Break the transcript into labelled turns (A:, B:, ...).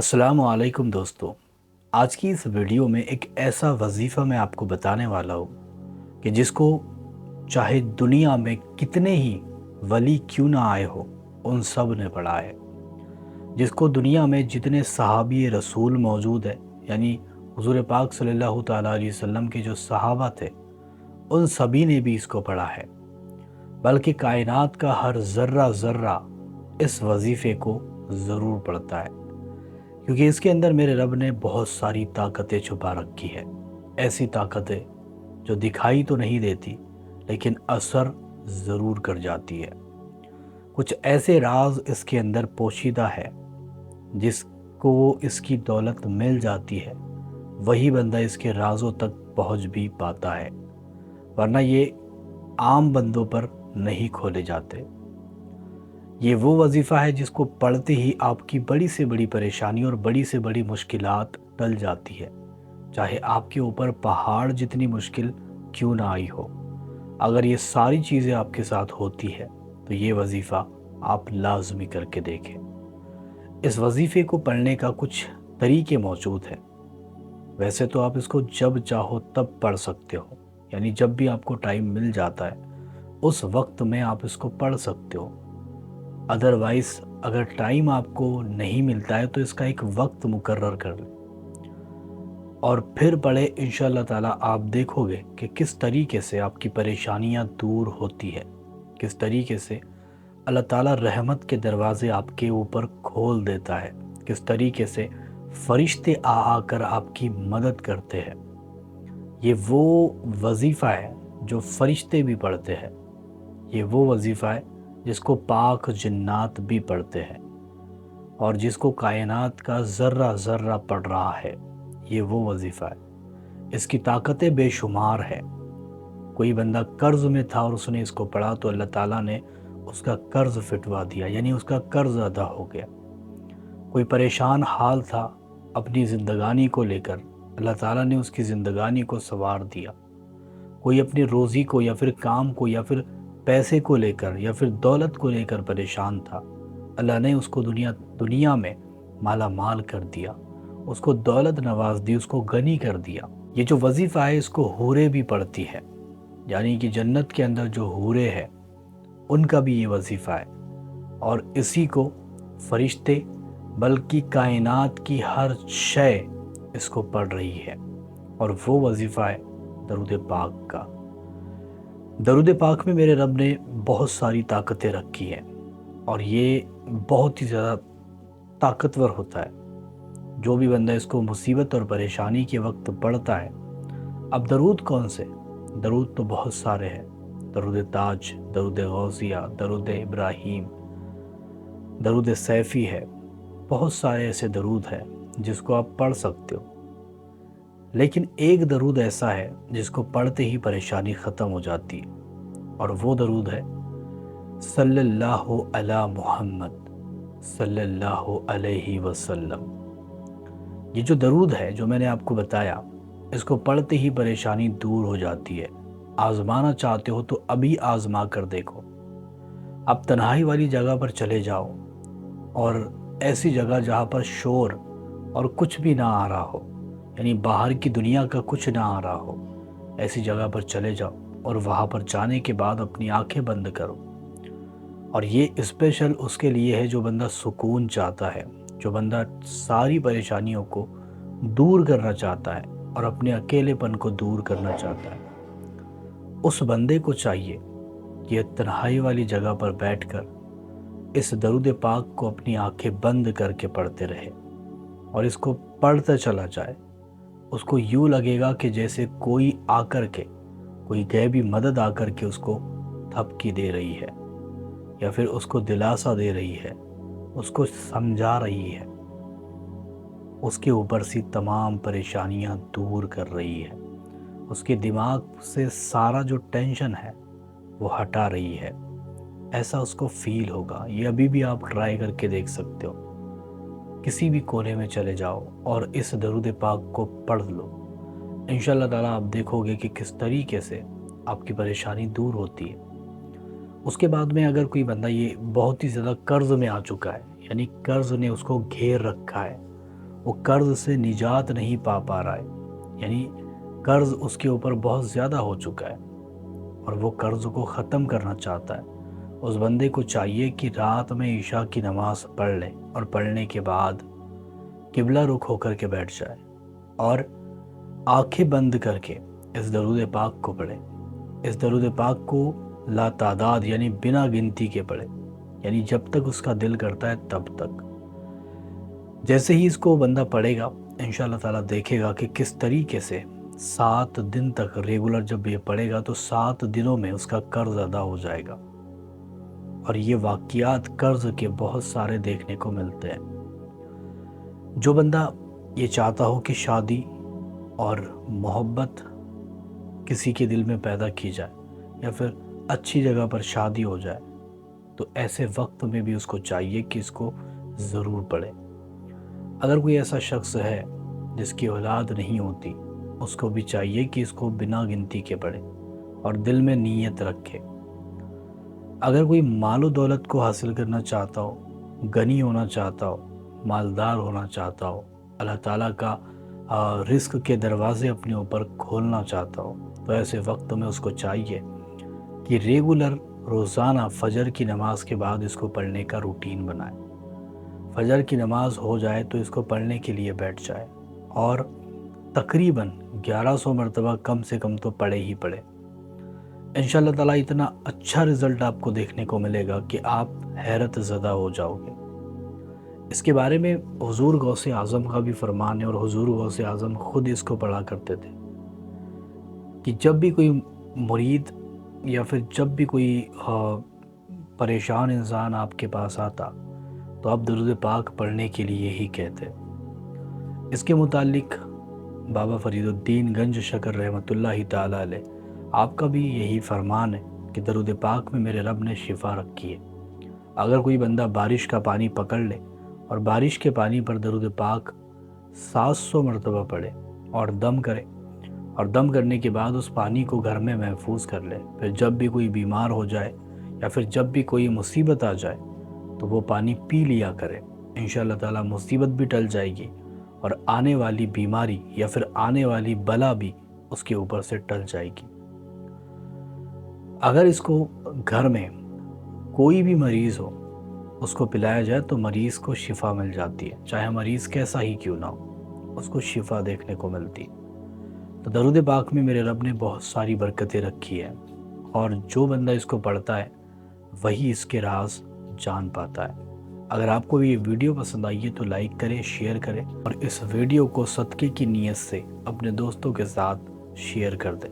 A: अस्सलाम वालेकुम दोस्तों। आज की इस वीडियो में एक ऐसा वजीफ़ा मैं आपको बताने वाला हूँ कि जिसको चाहे दुनिया में कितने ही वली क्यों ना आए हो, उन सब ने पढ़ा है। जिसको दुनिया में जितने सहाबी रसूल मौजूद है, यानी हुज़ूर पाक सल्लल्लाहु ताला अलैहि वसल्लम के जो सहाबा थे, उन सभी ने भी इसको पढ़ा है। बल्कि कायनात का हर ज़र्रा ज़र्रा इस वजीफ़े को ज़रूर पढ़ता है, क्योंकि इसके अंदर मेरे रब ने बहुत सारी ताकतें छुपा रखी है। ऐसी ताकतें जो दिखाई तो नहीं देती, लेकिन असर ज़रूर कर जाती है। कुछ ऐसे राज इसके अंदर पोशीदा है, जिसको इसकी दौलत मिल जाती है, वही बंदा इसके राजों तक पहुंच भी पाता है, वरना ये आम बंदों पर नहीं खोले जाते। ये वो वजीफ़ा है जिसको पढ़ते ही आपकी बड़ी से बड़ी परेशानी और बड़ी से बड़ी मुश्किलात टल जाती है, चाहे आपके ऊपर पहाड़ जितनी मुश्किल क्यों ना आई हो। अगर ये सारी चीज़ें आपके साथ होती है तो ये वजीफ़ा आप लाजमी करके देखें। इस वजीफ़े को पढ़ने का कुछ तरीके मौजूद हैं। वैसे तो आप इसको जब चाहो तब पढ़ सकते हो, यानी जब भी आपको टाइम मिल जाता है उस वक्त में आप इसको पढ़ सकते हो। अदरवाइज़ अगर टाइम आपको नहीं मिलता है तो इसका एक वक्त मुकर्रर कर लें और फिर पढ़े। इंशाअल्लाह ताला आप देखोगे कि किस तरीके से आपकी परेशानियां दूर होती है, किस तरीके से अल्लाह ताला रहमत के दरवाज़े आपके ऊपर खोल देता है, किस तरीके से फरिश्ते आ आकर आपकी मदद करते हैं। ये वो वजीफ़ा है जो फरिश्ते भी पढ़ते हैं। ये वो वजीफ़ा है जिसको पाक जिन्नात भी पढ़ते हैं और जिसको कायनात का ज़र्रा ज़र्रा पढ़ रहा है। ये वो वजीफ़ा है। इसकी ताकतें बेशुमार है। कोई बंदा कर्ज़ में था और उसने इसको पढ़ा तो अल्लाह ताला ने उसका कर्ज़ फिटवा दिया, यानी उसका कर्ज़ अदा हो गया। कोई परेशान हाल था अपनी ज़िंदगानी को लेकर, अल्लाह ताला ने उसकी ज़िंदगानी को संवार दिया। कोई अपनी रोज़ी को या फिर काम को या फिर पैसे को लेकर या फिर दौलत को लेकर परेशान था, अल्लाह ने उसको दुनिया में माला माल कर दिया, उसको दौलत नवाज दी, उसको गनी कर दिया। ये जो वजीफ़ा है इसको हूरे भी पढ़ती है, यानी कि जन्नत के अंदर जो हूरे हैं उनका भी ये वजीफ़ा है। और इसी को फरिश्ते बल्कि कायनात की हर शय इसको पढ़ रही है। और वो वजीफ़ा है दरूद पाक का। दरूद पाक में मेरे रब ने बहुत सारी ताकतें रखी हैं और ये बहुत ही ज़्यादा ताकतवर होता है। जो भी बंदा इसको मुसीबत और परेशानी के वक्त पढ़ता है। अब दरूद कौन से? दरूद तो बहुत सारे हैं। दरूद ताज, दरूद गौसिया, दरूद इब्राहीम, दरूद सैफ़ी है। बहुत सारे ऐसे दरूद हैं जिसको आप पढ़ सकते हो। लेकिन एक दरूद ऐसा है जिसको पढ़ते ही परेशानी ख़त्म हो जाती है, और वो दरूद है सल्लल्लाहु अला मुहम्मद सल्लल्लाहु अलैहि वसल्लम। ये जो दरूद है जो मैंने आपको बताया, इसको पढ़ते ही परेशानी दूर हो जाती है। आज़माना चाहते हो तो अभी आज़मा कर देखो। आप तन्हाई वाली जगह पर चले जाओ और ऐसी जगह जहाँ पर शोर और कुछ भी ना आ रहा हो, यानी बाहर की दुनिया का कुछ ना आ रहा हो, ऐसी जगह पर चले जाओ और वहाँ पर जाने के बाद अपनी आंखें बंद करो। और ये स्पेशल उसके लिए है जो बंदा सुकून चाहता है, जो बंदा सारी परेशानियों को दूर करना चाहता है और अपने अकेलेपन को दूर करना चाहता है। उस बंदे को चाहिए कि ये तन्हाई वाली जगह पर बैठकर इस दरूद पाक को अपनी आंखें बंद करके पढ़ते रहे और इसको पढ़ते चला जाए। उसको यूँ लगेगा कि जैसे कोई आकर के, कोई गैबी मदद आकर के उसको थपकी दे रही है या फिर उसको दिलासा दे रही है, उसको समझा रही है, उसके ऊपर से तमाम परेशानियां दूर कर रही है, उसके दिमाग से सारा जो टेंशन है वो हटा रही है। ऐसा उसको फील होगा। ये अभी भी आप ट्राई करके देख सकते हो। किसी भी कोने में चले जाओ और इस दरूद पाक को पढ़ लो। इंशाअल्लाह ताला आप देखोगे कि किस तरीके से आपकी परेशानी दूर होती है। उसके बाद में अगर कोई बंदा ये बहुत ही ज़्यादा कर्ज़ में आ चुका है, यानी कर्ज़ ने उसको घेर रखा है, وہ قرض سے نجات نہیں پا رہا ہے، یعنی قرض اس کے اوپر بہت زیادہ ہو چکا ہے اور وہ قرض کو ختم کرنا چاہتا ہے۔ اس بندے کو چاہیے کہ رات میں عشاء کی نماز پڑھ لے اور پڑھنے کے بعد قبلہ رخ ہو کر کے بیٹھ جائے اور آنکھیں بند کر کے اس درود پاک کو پڑھے۔ اس درود پاک کو لا تعداد یعنی بنا گنتی کے پڑھے، یعنی جب تک اس کا دل کرتا ہے تب تک۔ جیسے ہی اس کو بندہ پڑھے گا انشاءاللہ تعالیٰ دیکھے گا کہ کس طریقے سے 7 دن تک ریگولر جب یہ پڑھے گا تو 7 دنوں میں اس کا قرض ادا ہو جائے گا۔ اور یہ واقعات قرض کے بہت سارے دیکھنے کو ملتے ہیں۔ جو بندہ یہ چاہتا ہو کہ شادی اور محبت کسی کے دل میں پیدا کی جائے یا پھر اچھی جگہ پر شادی ہو جائے، تو ایسے وقت میں بھی اس کو چاہیے کہ اس کو ضرور پڑھے۔ اگر کوئی ایسا شخص ہے جس کی اولاد نہیں ہوتی، اس کو بھی چاہیے کہ اس کو بنا گنتی کے پڑھے اور دل میں نیت رکھے۔ اگر کوئی مال و دولت کو حاصل کرنا چاہتا ہو، غنی ہونا چاہتا ہو، مالدار ہونا چاہتا ہو، اللہ تعالیٰ کا رزق کے دروازے اپنے اوپر کھولنا چاہتا ہو، تو ایسے وقت میں اس کو چاہیے کہ ریگولر روزانہ فجر کی نماز کے بعد اس کو پڑھنے کا روٹین بنائے۔ فجر کی نماز ہو جائے تو اس کو پڑھنے کے لیے بیٹھ جائے اور تقریباً 1100 مرتبہ کم سے کم تو پڑھے ہی پڑھے۔ انشاءاللہ تعالیٰ اتنا اچھا رزلٹ آپ کو دیکھنے کو ملے گا کہ آپ حیرت زدہ ہو جاؤ گے۔ اس کے بارے میں حضور غوث اعظم کا بھی فرمان ہے، اور حضور غوث اعظم خود اس کو پڑھا کرتے تھے کہ جب بھی کوئی مرید یا پھر جب بھی کوئی پریشان انسان آپ کے پاس آتا تو آپ درود پاک پڑھنے کے لیے ہی کہتے۔ اس کے متعلق بابا فرید الدین گنج شکر رحمۃ اللہ تعالیٰ علیہ آپ کا بھی یہی فرمان ہے کہ درود پاک میں میرے رب نے شفا رکھی ہے۔ اگر کوئی بندہ بارش کا پانی پکڑ لے اور بارش کے پانی پر درود پاک 700 مرتبہ پڑھے اور دم کرے، اور دم کرنے کے بعد اس پانی کو گھر میں محفوظ کر لے، پھر جب بھی کوئی بیمار ہو جائے یا پھر جب بھی کوئی مصیبت آ جائے تو وہ پانی پی لیا کرے، انشاءاللہ تعالیٰ مصیبت بھی ٹل جائے گی اور آنے والی بیماری یا پھر آنے والی بلا بھی اس کے اوپر سے ٹل جائے گی۔ اگر اس کو گھر میں کوئی بھی مریض ہو اس کو پلایا جائے تو مریض کو شفا مل جاتی ہے، چاہے مریض کیسا ہی کیوں نہ ہو، اس کو شفا دیکھنے کو ملتی ہے۔ تو درود پاک میں میرے رب نے بہت ساری برکتیں رکھی ہیں، اور جو بندہ اس کو پڑھتا ہے وہی اس کے راز جان پاتا ہے۔ اگر آپ کو یہ ویڈیو پسند آئی ہے تو لائک کریں، شیئر کریں، اور اس ویڈیو کو صدقے کی نیت سے اپنے دوستوں کے ساتھ شیئر کر دیں۔